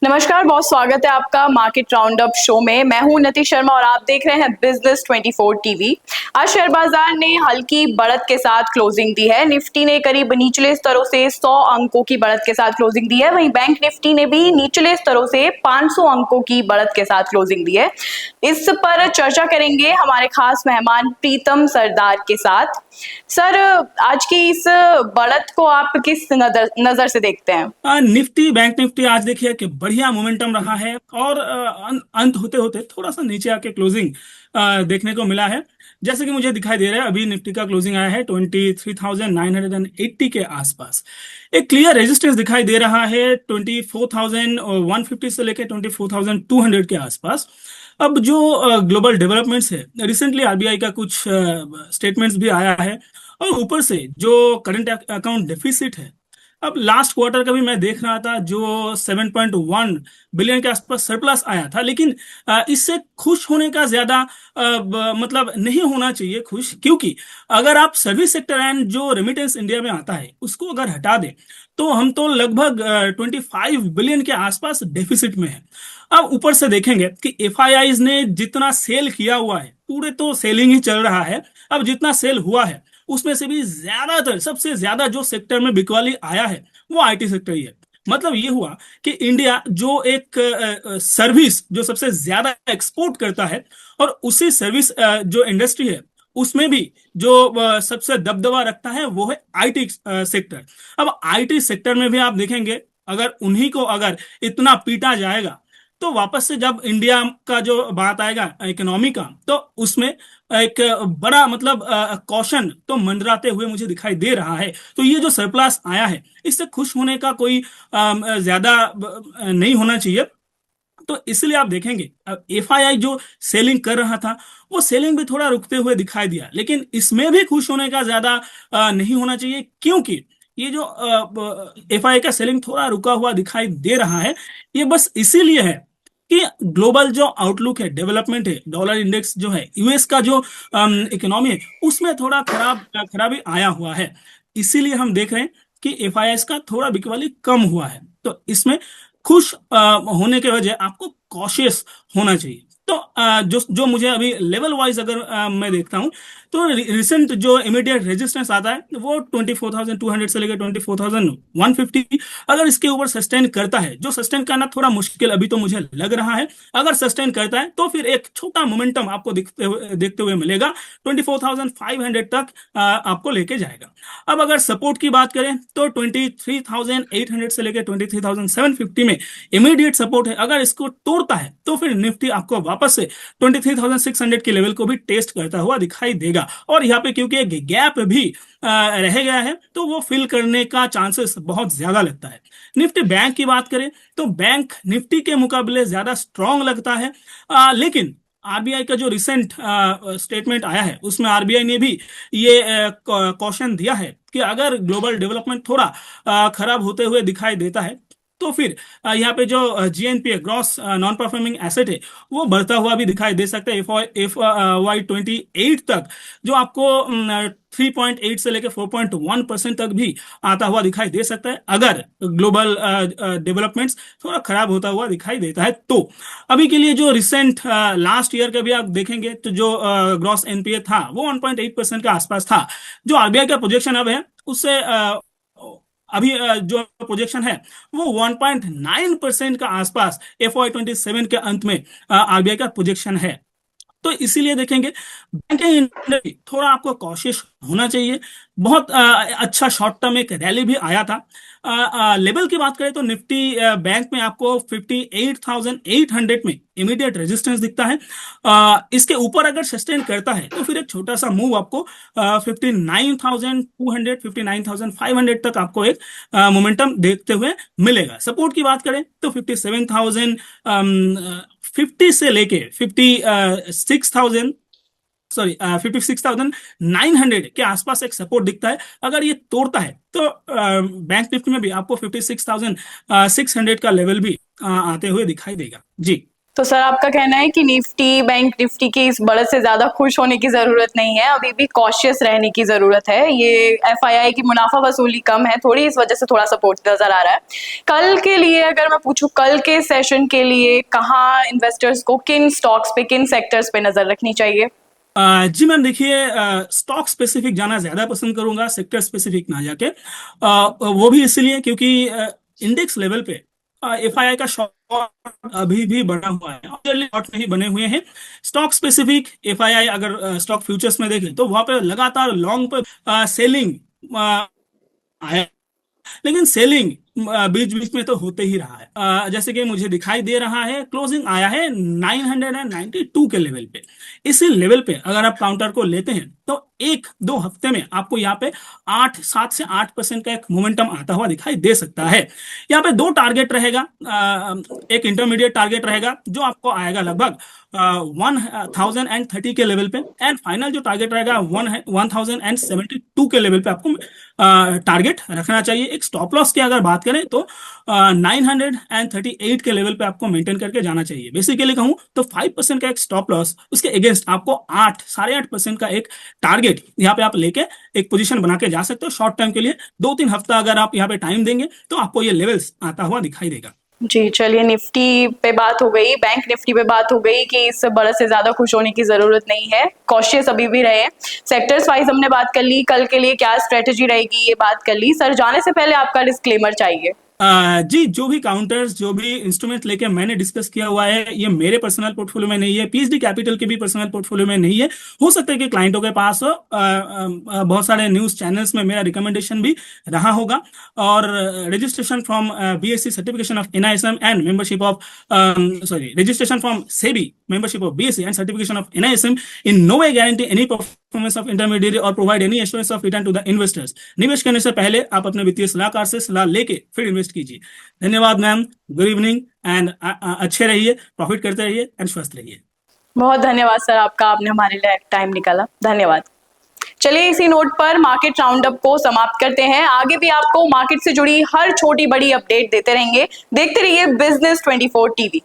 नमस्कार, बहुत स्वागत है आपका मार्केट राउंड अप शो में। मैं हूं नति शर्मा और आप देख रहे हैं बिजनेस 24 टीवी। आज शेयर बाजार ने हल्की बढ़त के साथ क्लोजिंग दी है। निफ्टी ने करीब निचले स्तरों से 100 अंकों की बढ़त के साथ क्लोजिंग दी है। वहीं बैंक निफ्टी ने भी निचले स्तरों से 500 अंकों की बढ़त के साथ क्लोजिंग दी है। इस पर चर्चा करेंगे हमारे खास मेहमान प्रीतम सरदार के साथ। सर, आज की इस बढ़त को आप किस नजर से देखते हैं? निफ्टी बैंक निफ्टी आज देखिए कि बढ़िया मोमेंटम रहा है और अंत होते होते थोड़ा सा नीचे आके क्लोजिंग देखने को मिला है। जैसे कि मुझे दिखाई दे रहा है अभी निफ्टी का क्लोजिंग आया है 23,980 के आसपास। एक क्लियर रेजिस्टेंस दिखाई दे रहा है 24,150 से लेकर 24,200 के आसपास। अब जो ग्लोबल डेवलपमेंट्स है, रिसेंटली आरबीआई का कुछ स्टेटमेंट्स भी आया है और ऊपर से जो करंट अकाउंट डेफिसिट है, अब लास्ट क्वार्टर का भी मैं देख रहा था जो 7.1 बिलियन के आसपास सरप्लस आया था। लेकिन इससे खुश होने का ज्यादा मतलब नहीं होना चाहिए खुश, क्योंकि अगर आप सर्विस सेक्टर एंड जो रेमिटेंस इंडिया में आता है उसको अगर हटा दें तो हम तो लगभग 25 बिलियन के आसपास डेफिसिट में है। अब ऊपर से देखेंगे कि एफआईआईज ने जितना सेल किया हुआ है, पूरे तो सेलिंग ही चल रहा है। अब जितना सेल हुआ है उसमें से भी ज्यादातर सबसे ज्यादा जो सेक्टर में बिकवाली आया है वो आईटी सेक्टर ही है। मतलब ये हुआ कि इंडिया जो एक सर्विस जो सबसे ज्यादा एक्सपोर्ट करता है और उसी सर्विस जो इंडस्ट्री है उसमें भी जो सबसे दबदबा रखता है वो है आईटी सेक्टर। अब आईटी सेक्टर में भी आप देखेंगे अगर उन्हीं को अगर इतना पीटा जाएगा तो वापस से जब इंडिया का जो बात आएगा इकोनॉमी का, तो उसमें एक बड़ा मतलब कौशन तो मंडराते हुए मुझे दिखाई दे रहा है। तो ये जो सरप्लस आया है इससे खुश होने का कोई ज्यादा नहीं होना चाहिए। तो इसलिए आप देखेंगे अब एफआईआई जो सेलिंग कर रहा था वो सेलिंग भी थोड़ा रुकते हुए दिखाई दिया, लेकिन इसमें भी खुश होने का ज्यादा नहीं होना चाहिए, क्योंकि ये जो एफआईआई का सेलिंग थोड़ा रुका हुआ दिखाई दे रहा है ये बस इसीलिए है कि ग्लोबल जो आउटलुक है, डेवलपमेंट है, डॉलर इंडेक्स जो है, यूएस का जो इकोनॉमी है उसमें थोड़ा खराबी आया हुआ है। इसीलिए हम देख रहे हैं कि एफआईआई का थोड़ा बिकवाली कम हुआ है। तो इसमें खुश होने के वजह आपको कॉशियस होना चाहिए। तो जो जो मुझे अभी लेवल वाइज अगर मैं देखता हूं तो रिसेंट जो इमीडिएट रेजिस्टेंस आता है वो 24,200 से लेकर 24,150। अगर इसके ऊपर सस्टेन करता है, जो सस्टेन करना थोड़ा मुश्किल अभी तो मुझे लग रहा है, अगर सस्टेन करता है तो फिर एक छोटा मोमेंटम आपको देखते हुए मिलेगा, 24,500 तक आपको लेके जाएगा। अब अगर सपोर्ट की बात करें तो 23,800 से लेकर 23,750 में इमीडिएट सपोर्ट है। अगर इसको तोड़ता है तो फिर निफ्टी आपको वापस से 23,600 के लेवल को भी टेस्ट करता हुआ दिखाई देगा। और यहाँ पे क्योंकि एक गैप भी रह गया है तो वो फिल करने का चांसेस बहुत ज्यादा लगता है। निफ्टी बैंक की बात करें तो बैंक निफ्टी के मुकाबले ज्यादा स्ट्रांग लगता है, लेकिन आरबीआई का जो रिसेंट स्टेटमेंट आया है उसमें आरबीआई ने भी ये कॉशन दिया है कि अगर ग्लोबल डेवलपमेंट थोड़ा खराब होते हुए दिखाई देता है तो फिर यहाँ पे जो GNPA gross non performing asset है वो बढ़ता हुआ भी दिखाई दे सकता है। एफ वाई 28 तक जो आपको 3.8 से लेकर 4.1% तक भी आता हुआ दिखाई दे सकता है अगर ग्लोबल डेवलपमेंट्स थोड़ा खराब होता हुआ दिखाई देता है। तो अभी के लिए जो रिसेंट लास्ट ईयर का भी आप देखेंगे तो जो ग्रॉस एनपीए था वो 1.8% के आसपास था। जो आरबीआई का प्रोजेक्शन अब है उससे अभी जो प्रोजेक्शन है वो 1.9% का आसपास FY27 के अंत में आरबीआई का प्रोजेक्शन है। तो इसीलिए देखेंगे बैंकिंग इंडस्ट्री थोड़ा आपको कॉशियस होना चाहिए। बहुत अच्छा शॉर्ट टर्म एक रैली भी आया था। लेवल की बात करें तो निफ्टी बैंक में आपको 58,800 में इमीडिएट रेजिस्टेंस दिखता है। इसके ऊपर अगर सस्टेन करता है तो फिर एक छोटा सा मूव आपको 59,200 59,500 तक आपको एक मोमेंटम देखते हुए मिलेगा। सपोर्ट की बात करें तो 57,050 से लेके 56,900 के आसपास एक सपोर्ट दिखता है। अगर ये तोड़ता है तो बैंक निफ्टी में भी आपको 56,600 का लेवल भी आते हुए दिखाई देगा। जी। तो सर आपका कहना है कि निफ्टी, बैंक निफ्टी की इस बढ़त से ज्यादा खुश होने की जरूरत नहीं है, अभी भी कॉशियस रहने की जरूरत है। ये एफआईआई की मुनाफा वसूली कम है थोड़ी, इस वजह से थोड़ा सपोर्ट नजर आ रहा है। कल के लिए अगर मैं पूछूं, कल के सेशन के लिए कहाँ इन्वेस्टर्स को किन स्टॉक्स पे, किन सेक्टर्स पे नजर रखनी चाहिए? जी मैम, देखिए, स्टॉक स्पेसिफिक जाना ज्यादा पसंद करूंगा, सेक्टर स्पेसिफिक ना जाके। वो भी इसलिए क्योंकि इंडेक्स लेवल पे एफआईआई का शॉर्ट अभी भी बना हुआ है, शॉर्ट नहीं बने हुए हैं। स्टॉक स्पेसिफिक एफआईआई अगर स्टॉक फ्यूचर्स में देखें तो वहां पे लगातार लॉन्ग पे सेलिंग आया, लेकिन सेलिंग बीच बीच में तो होते ही रहा है। जैसे कि मुझे दिखाई दे रहा है, क्लोजिंग आया है 992 के लेवल पे। इसी लेवल पे अगर आप काउंटर को लेते हैं तो एक दो हफ्ते में आपको यहाँ पे 7 से 8% का एक मोमेंटम आता हुआ दिखाई दे सकता है। यहाँ पे दो टारगेट रहेगा, एक इंटरमीडिएट टारगेट रहेगा जो आपको आएगा लगभग 1030 के लेवल पे, एंड फाइनल जो टारगेट रहेगा 1072 के लेवल पे आपको टारगेट रखना चाहिए। एक स्टॉप लॉस की अगर बात करें तो 938 के लेवल पे आपको मेंटेन करके जाना चाहिए। बेसिकली कहूं तो 5% का एक स्टॉप लॉस, उसके अगेंस्ट आपको 8 से 8.5% का एक टारगेट यहाँ पे आप लेके एक पोजीशन बना के जा सकते हो शॉर्ट टर्म के लिए। 2-3 हफ्ता अगर आप यहाँ पे टाइम देंगे तो आपको ये लेवल्स आता हुआ दिखाई देगा। जी चलिए, निफ्टी पे बात हो गई, बैंक निफ्टी पे बात हो गई कि इस बढ़त से ज्यादा खुश होने की जरूरत नहीं है, कॉशियस अभी भी रहे। सेक्टर्स वाइज हमने बात कर ली, कल के लिए क्या स्ट्रेटेजी रहेगी ये बात कर ली। सर जाने से पहले आपका डिस्क्लेमर चाहिए। जी, जो भी काउंटर्स, जो भी इंस्ट्रूमेंट लेके मैंने डिस्कस किया हुआ है, ये मेरे पर्सनल पोर्टफोलियो में नहीं है, पीएचडी कैपिटल के भी पर्सनल पोर्टफोलियो में नहीं है। हो सकता है कि क्लाइंटों के पास हो, बहुत सारे न्यूज चैनल्स में मेरा रिकमेंडेशन भी रहा होगा। और registration from BSC, certification of NISM and membership of registration from SEBI, membership of BSC and certification of NISM in no way guarantee any performance of intermediate और provide any assurance of return to the investors. निवेश करने से पहले आप अपने वित्तीय सलाहकार से सलाह लेके फिर इन्वेस्ट कीजिए। धन्यवाद मैम, गुड इवनिंग, एंड अच्छे रहिए, प्रॉफिट करते रहिए एंड स्वस्थ रहिए। बहुत धन्यवाद सर आपका, आपने हमारे लिए टाइम निकाला, धन्यवाद। चलिए इसी नोट पर मार्केट राउंड अप को समाप्त करते हैं। आगे भी आपको मार्केट से जुड़ी हर छोटी बड़ी अपडेट देते रहेंगे। देखते रहिए बिजनेस 24 टीवी।